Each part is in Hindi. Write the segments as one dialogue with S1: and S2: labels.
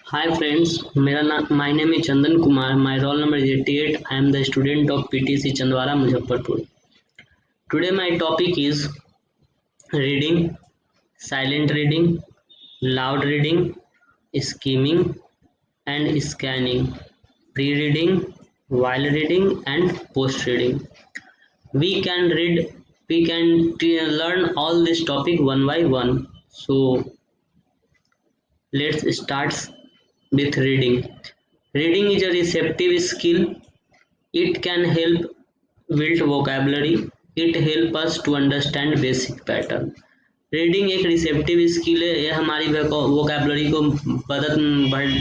S1: Hi friends, मेरा नाम my name is Chandan Kumar. My roll number is 88. I am the student of PTC Chandwara Muzaffarpur. Today my topic is reading, silent reading, loud reading, skimming and scanning, pre-reading, while reading and post-reading. We can read, we can learn all this topic one by one. So let's start with reading. Reading is a receptive skill. It can help build vocabulary. It help us to understand basic pattern. Reading एक रिसेप्टिव स्किल है. यह हमारी वोकेबलरी को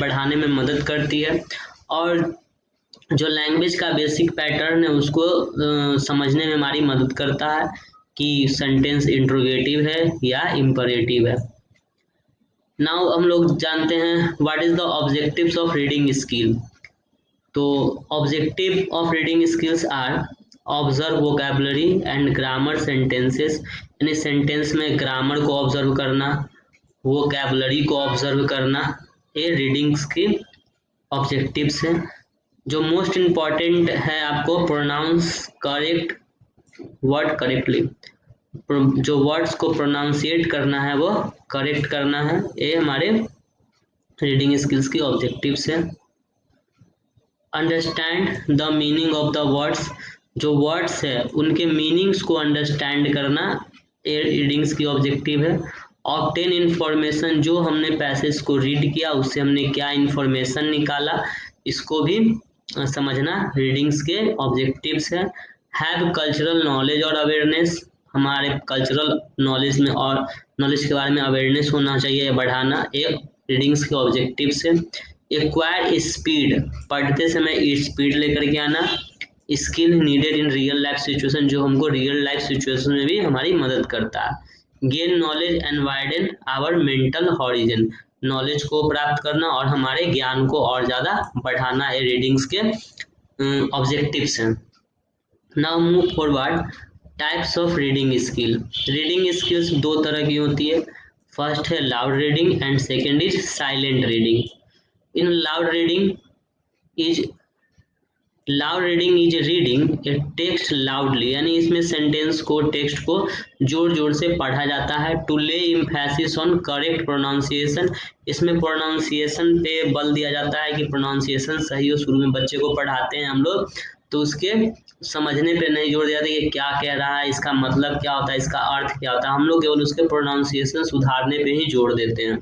S1: बढ़ाने में मदद करती है और जो लैंग्वेज का बेसिक पैटर्न है उसको समझने में हमारी मदद करता है कि सेंटेंस इंट्रोगेटिव है या इम्परेटिव है. नाउ हम लोग जानते हैं what is the objectives of reading skill. तो objective of reading skills are observe vocabulary and grammar sentences, यानी सेंटेंस में ग्रामर को ऑब्जर्व करना, वोकेबलरी को ऑब्जर्व करना, ये रीडिंग के ऑब्जेक्टिव्स हैं. जो मोस्ट इम्पॉर्टेंट है आपको प्रोनाउंस करेक्ट वर्ड करेक्टली, जो वर्ड्स को प्रोनाउंसिएट करना है वो करेक्ट करना है. ये हमारे रीडिंग स्किल्स की ऑब्जेक्टिव्स हैं. Understand the meaning of the words, जो वर्ड्स है उनके मीनिंग्स को अंडरस्टैंड करना ये रीडिंग्स की ऑब्जेक्टिव है. ऑब्टेन इन्फॉर्मेशन, जो हमने पैसेज को रीड किया उससे हमने क्या इन्फॉर्मेशन निकाला इसको भी समझना रीडिंग्स के ऑब्जेक्टिव्स है. हैव कल्चरल नॉलेज और अवेयरनेस, हमारे कल्चरल नॉलेज में और नॉलेज के बारे में अवेयरनेस होना चाहिए, बढ़ाना, ये रीडिंग्स के ऑब्जेक्टिव्स है. एक्वायर स्पीड, पढ़ते समय स्पीड लेकर के आना. Skill needed in real life situation, जो हमको रियल लाइफ सिचुएशन में भी हमारी मदद करता है. Gain knowledge and widen our mental horizon, knowledge को प्राप्त करना और हमारे ज्ञान को और ज़्यादा बढ़ाना है रीडिंग्स के ऑब्जेक्टिव्स हैं. Now move forward. Types of reading skill. Reading skills दो तरह की होती है. फर्स्ट है loud reading and second is silent reading. In loud reading is reading A text loudly, यानी इसमें सेंटेंस को टेक्स्ट को जोर जोर से पढ़ा जाता है. टू ले एम्फेसिस ऑन करेक्ट प्रोनाउंसिएशन, इसमें प्रोनाउंसिएशन पे बल दिया जाता है कि प्रोनाउंसिएशन सही हो. शुरू में बच्चे को पढ़ाते हैं हम लोग तो उसके समझने पे नहीं जोर दिया जाता कि क्या कह रहा है, इसका मतलब क्या होता है, इसका अर्थ क्या होता है. हम लोग केवल उसके प्रोनाउंसिएशन सुधारने पे ही जोर देते हैं.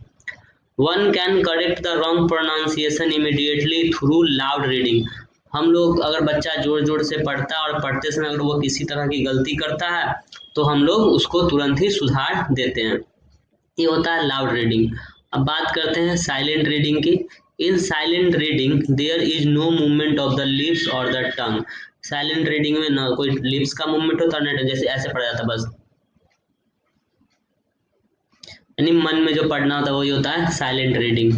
S1: One can correct the wrong pronunciation immediately through loud reading. हम लोग अगर बच्चा जोर जोर से पढ़ता है और पढ़ते समय अगर वो किसी तरह की गलती करता है तो हम लोग उसको तुरंत ही सुधार देते हैं. ये होता है लाउड रीडिंग. अब बात करते हैं साइलेंट रीडिंग की. In silent reading there is no movement of the lips और द टंग. साइलेंट रीडिंग में ना कोई लिप्स का मूवमेंट होता है, जैसे ऐसे पढ़ा जाता है बस, यानी मन में जो पढ़ना होता है वही होता है silent reading.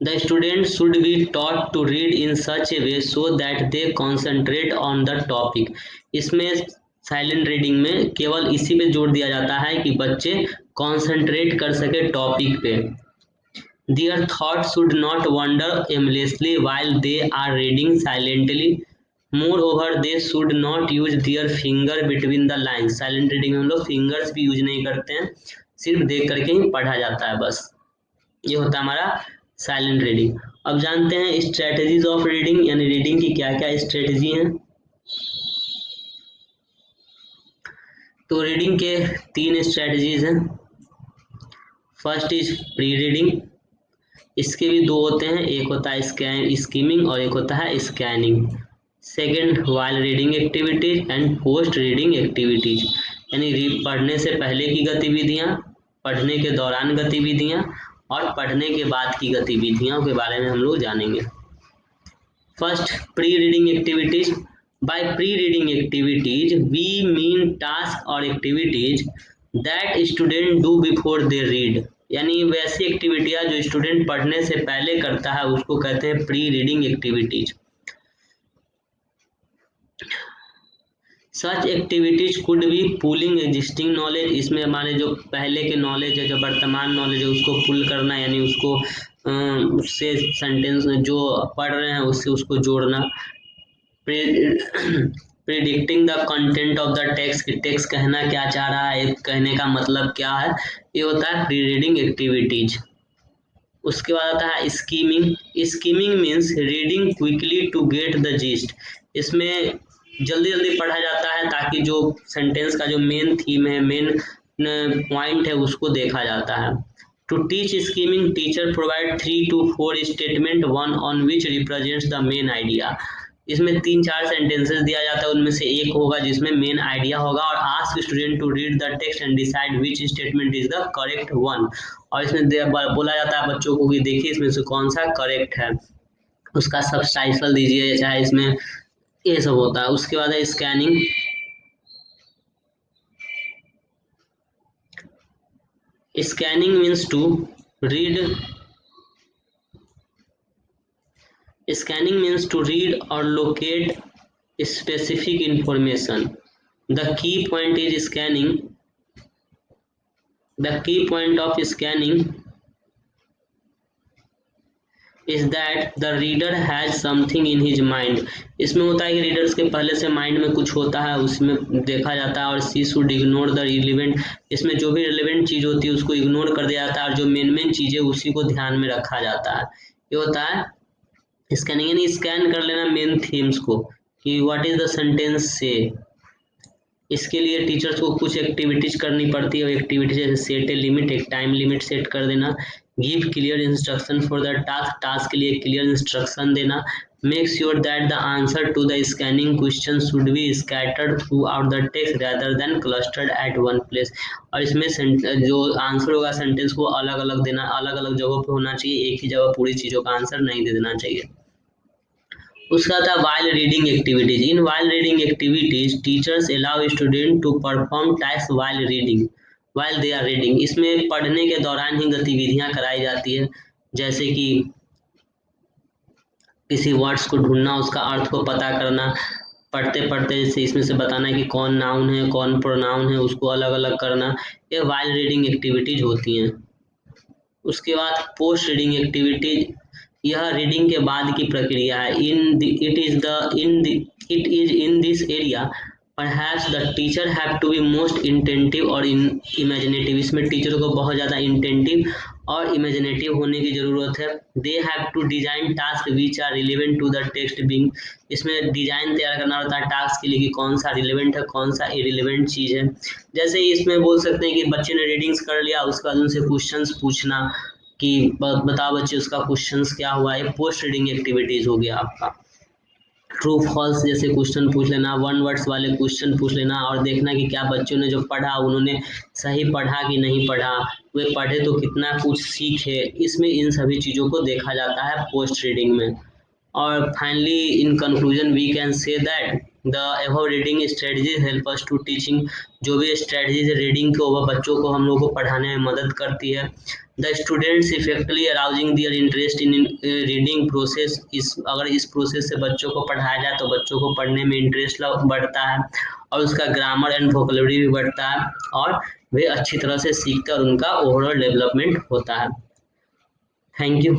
S1: The students should be taught to read in such a way so that they concentrate on the topic. इसमें साइलेंट रीडिंग में केवल इसी पे जोर दिया जाता है कि बच्चे कॉन्सेंट्रेट कर सके टॉपिक पे. Their thoughts should not wander aimlessly while they are reading silently. Moreover, they should not use their finger between the lines. Silent reading में हम लोग फिंगर्स भी यूज नहीं करते हैं, सिर्फ देख करके ही पढ़ा जाता है बस. ये होता है हमारा साइलेंट रीडिंग. अब जानते हैं स्ट्रेटजीज ऑफ रीडिंग, यानी रीडिंग की क्या क्या स्ट्रेटजी हैं. तो रीडिंग के तीन स्ट्रेटजीज हैं. फर्स्ट इज प्री रीडिंग, इसके भी दो होते हैं, एक होता है स्कीमिंग और एक होता है scanning. Second while reading activities and post reading activities, यानी पढ़ने से पहले की गतिविधियां, पढ़ने के दौरान गतिविधियां और पढ़ने के बाद की गतिविधियों के बारे में हम लोग जानेंगे. First pre reading activities. By pre reading activities we mean task और activities that student do before they read, यानी वैसी एक्टिविटियां जो स्टूडेंट पढ़ने से पहले करता है उसको कहते हैं pre reading activities. Such activities could be pulling existing knowledge, इसमें हमारे जो पहले के नॉलेज है, जो वर्तमान नॉलेज है उसको पुल करना, यानी उसको उससे सेंटेंस जो पढ़ रहे हैं उससे उसको जोड़ना। Predicting the content of the text, कि टेक्स्ट कहना क्या चाह रहा है, कहने का मतलब क्या है, ये होता है प्री रीडिंग एक्टिविटीज। उसके बाद आता है skimming. Skimming means reading quickly to get the gist, इसमें जल्दी जल्दी पढ़ा जाता है ताकि जो सेंटेंस का जो मेन थीम है, मेन पॉइंट है, उसको देखा जाता है। To teach skimming, teacher provide 3 to 4 statement, one on which represents the main idea. इसमें 3-4 सेंटेंसेस दिया जाता है, उनमें से एक होगा जिसमें मेन आइडिया होगा, और ask student to read the text and decide which statement is the correct one. और इसमें बोला जाता है बच्चों को कि देखिए इसमें से कौन सा करेक्ट है, उसका सबटाइटल दीजिए, चाहे इसमें ये सब होता है। उसके बाद है scanning. Scanning means to read, scanning means to read or locate specific information. The key point is scanning. The key point of scanning is that the reader has something in his mind. इसमें होता है कि रीडर्स के पहले से माइंड में कुछ होता है, उसमें देखा जाता है। और सी शुड इग्नोर द रिलेवेंट, इसमें जो भी रिलेवेंट चीज होती है उसको इग्नोर कर दिया जाता है, और जो मेन चीज है उसी को ध्यान में रखा जाता है। ये होता है स्कैनिंग, यानी स्कैन कर लेना मेन थीम्स को कि व्हाट इज द सेंटेंस से। इसके लिए टीचर्स को कुछ एक्टिविटीज करनी पड़ती है, एक्टिविटी जैसे सेट ए लिमिट, एक टाइम लिमिट सेट कर देना। Give clear instruction for the task, task के लिए क्लियर इंस्ट्रक्शन देना। Make sure that the answer to the scanning question should be scattered throughout the text rather than clustered at one place. और इसमें जो आंसर होगा सेंटेंस को अलग अलग देना, अलग अलग जगहों पे होना चाहिए, एक ही जगह पूरी चीजों का आंसर नहीं दे देना चाहिए। उसका था while reading activities. In while reading activities teachers allow student to perform task while reading, while they are reading. इसमें पढ़ने के दौरान ही गतिविधियां कराई जाती है, जैसे कि किसी वर्ड्स को ढूंढना, उसका अर्थ को पता करना, पढ़ते पढ़ते जैसे इसमें से बताना कि कौन नाउन है कौन प्रोनाउन है, उसको अलग अलग करना। ये वाइल रीडिंग एक्टिविटीज होती हैं। उसके बाद पोस्ट रीडिंग एक्टिविटीज, यह रीडिंग के बाद की प्रक्रिया है। It is in this area perhaps the teacher have to be most inventive और इमेजिनेटिव, इसमें टीचर को बहुत ज़्यादा इंटेंटिव और इमेजिनेटिव होने की ज़रूरत है। They have to design task which are relevant to the text being, इसमें डिजाइन तैयार करना होता है टास्क के लिए कि कौन सा रिलेवेंट है कौन सा इरिलेवेंट चीज़ है। जैसे इसमें बोल सकते हैं कि बच्चे ने रीडिंग्स कर लिया, उसके बाद उनसे क्वेश्चंस पूछना कि बताओ बच्चे उसका क्वेश्चंस क्या हुआ है। पोस्ट रीडिंग एक्टिविटीज हो गया आपका। ट्रू फॉल्स जैसे क्वेश्चन पूछ लेना, वन वर्ड्स वाले क्वेश्चन पूछ लेना, और देखना कि क्या बच्चों ने जो पढ़ा उन्होंने सही पढ़ा कि नहीं पढ़ा, वे पढ़े तो कितना कुछ सीखे। इसमें इन सभी चीज़ों को देखा जाता है पोस्ट रीडिंग में। और finally in conclusion we can say that the above reading strategies help us to teaching, जो भी स्ट्रेटजीज रीडिंग को वह बच्चों को हम लोग को पढ़ाने में मदद करती है। The students effectively arousing their interest in reading process, इस अगर इस प्रोसेस से बच्चों को पढ़ाया जाए तो बच्चों को पढ़ने में इंटरेस्ट बढ़ता है, और उसका ग्रामर एंड वोकैबुलरी भी बढ़ता है, और वे अच्छी तरह से सीखते हैं और उनका ओवरऑल डेवलपमेंट होता है। Thank you.